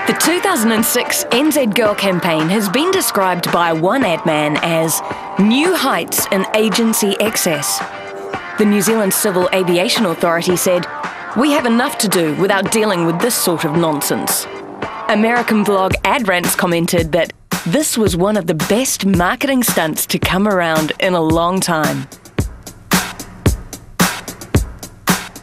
The 2006 NZ Girl campaign has been described by one ad man as new heights in agency access. The New Zealand Civil Aviation Authority said, "We have enough to do without dealing with this sort of nonsense." American blog Ad Rants commented that this was one of the best marketing stunts to come around in a long time.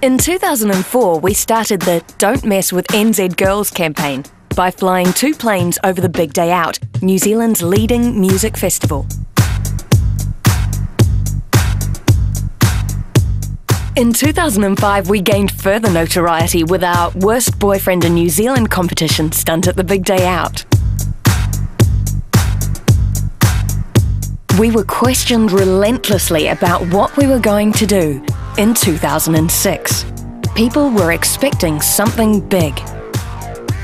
In 2004, we started the Don't Mess with NZ Girls campaign by flying 2 planes over the Big Day Out, New Zealand's leading music festival. In 2005, we gained further notoriety with our Worst Boyfriend in New Zealand competition stunt at the Big Day Out. We were questioned relentlessly about what we were going to do in 2006. People were expecting something big.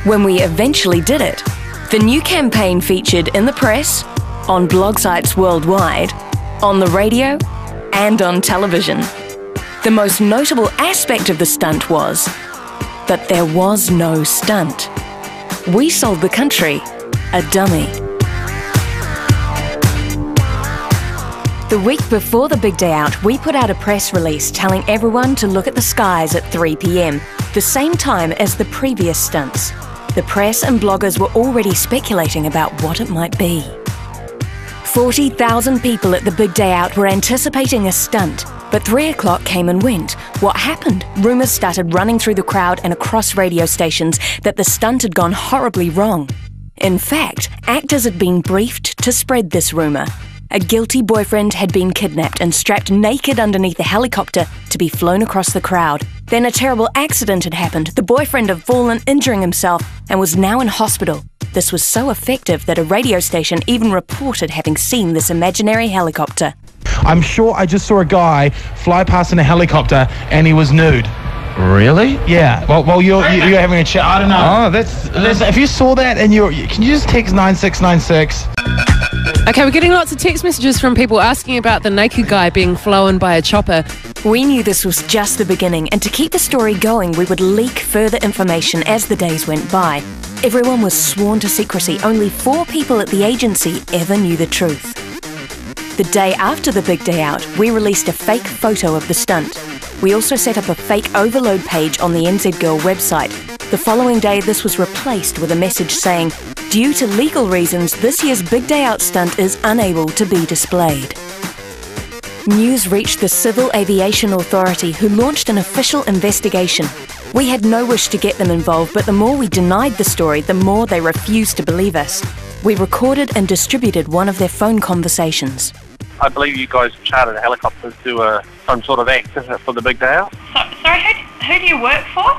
When we eventually did it, the new campaign featured in the press, on blog sites worldwide, on the radio, and on television. The most notable aspect of the stunt was that there was no stunt. We sold the country a dummy. The week before the Big Day Out, we put out a press release telling everyone to look at the skies at 3 p.m, the same time as the previous stunts. The press and bloggers were already speculating about what it might be. 40,000 people at the Big Day Out were anticipating a stunt, but 3 o'clock came and went. What happened? Rumours started running through the crowd and across radio stations that the stunt had gone horribly wrong. In fact, actors had been briefed to spread this rumour. A guilty boyfriend had been kidnapped and strapped naked underneath a helicopter to be flown across the crowd. Then a terrible accident had happened. The boyfriend had fallen, injuring himself, and was now in hospital. This was so effective that a radio station even reported having seen this imaginary helicopter. I'm sure I just saw a guy fly past in a helicopter and he was nude. Really? Yeah. Well, you're having a chat. I don't know. Oh, that's if you saw that and can you just text 9696? Okay, we're getting lots of text messages from people asking about the naked guy being flown by a chopper. We knew this was just the beginning, and to keep the story going, we would leak further information as the days went by. Everyone was sworn to secrecy. Only 4 people at the agency ever knew the truth. The day after the Big Day Out, we released a fake photo of the stunt. We also set up a fake overload page on the NZ Girl website. The following day, this was replaced with a message saying, "Due to legal reasons, this year's Big Day Out stunt is unable to be displayed." News reached the Civil Aviation Authority, who launched an official investigation. We had no wish to get them involved, but the more we denied the story, the more they refused to believe us. We recorded and distributed one of their phone conversations. I believe you guys chartered a helicopter to do some sort of act for the Big Day Out. Sorry, who do you work for?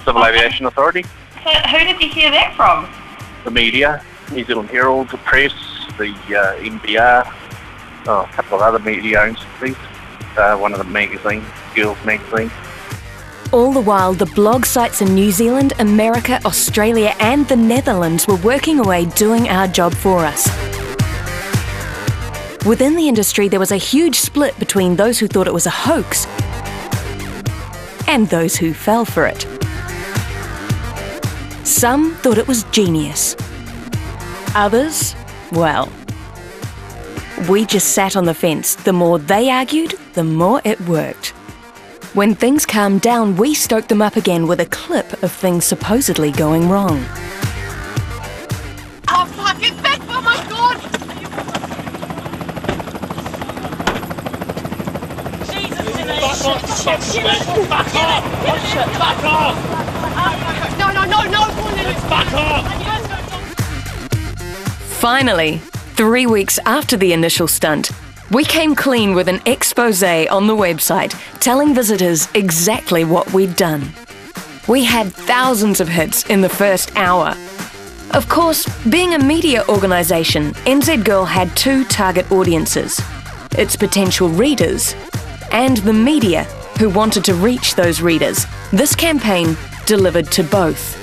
Civil Aviation Authority. So who did you hear that from? The media, New Zealand Herald, the press, the NBR, a couple of other media agencies, one of the magazines, Girls magazine. All the while, the blog sites in New Zealand, America, Australia and the Netherlands were working away doing our job for us. Within the industry, there was a huge split between those who thought it was a hoax and those who fell for it. Some thought it was genius. Others, well, we just sat on the fence. The more they argued, the more it worked. When things calmed down, we stoked them up again with a clip of things supposedly going wrong. Oh, fuck, it's back! Oh my God! Back off! Back off! Finally, 3 weeks after the initial stunt, we came clean with an expose on the website telling visitors exactly what we'd done. We had thousands of hits in the first hour. Of course, being a media organisation, NZ Girl had 2 target audiences: its potential readers and the media who wanted to reach those readers. This campaign delivered to both.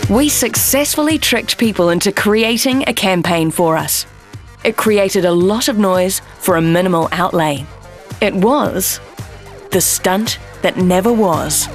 We successfully tricked people into creating a campaign for us. It created a lot of noise for a minimal outlay. It was the stunt that never was.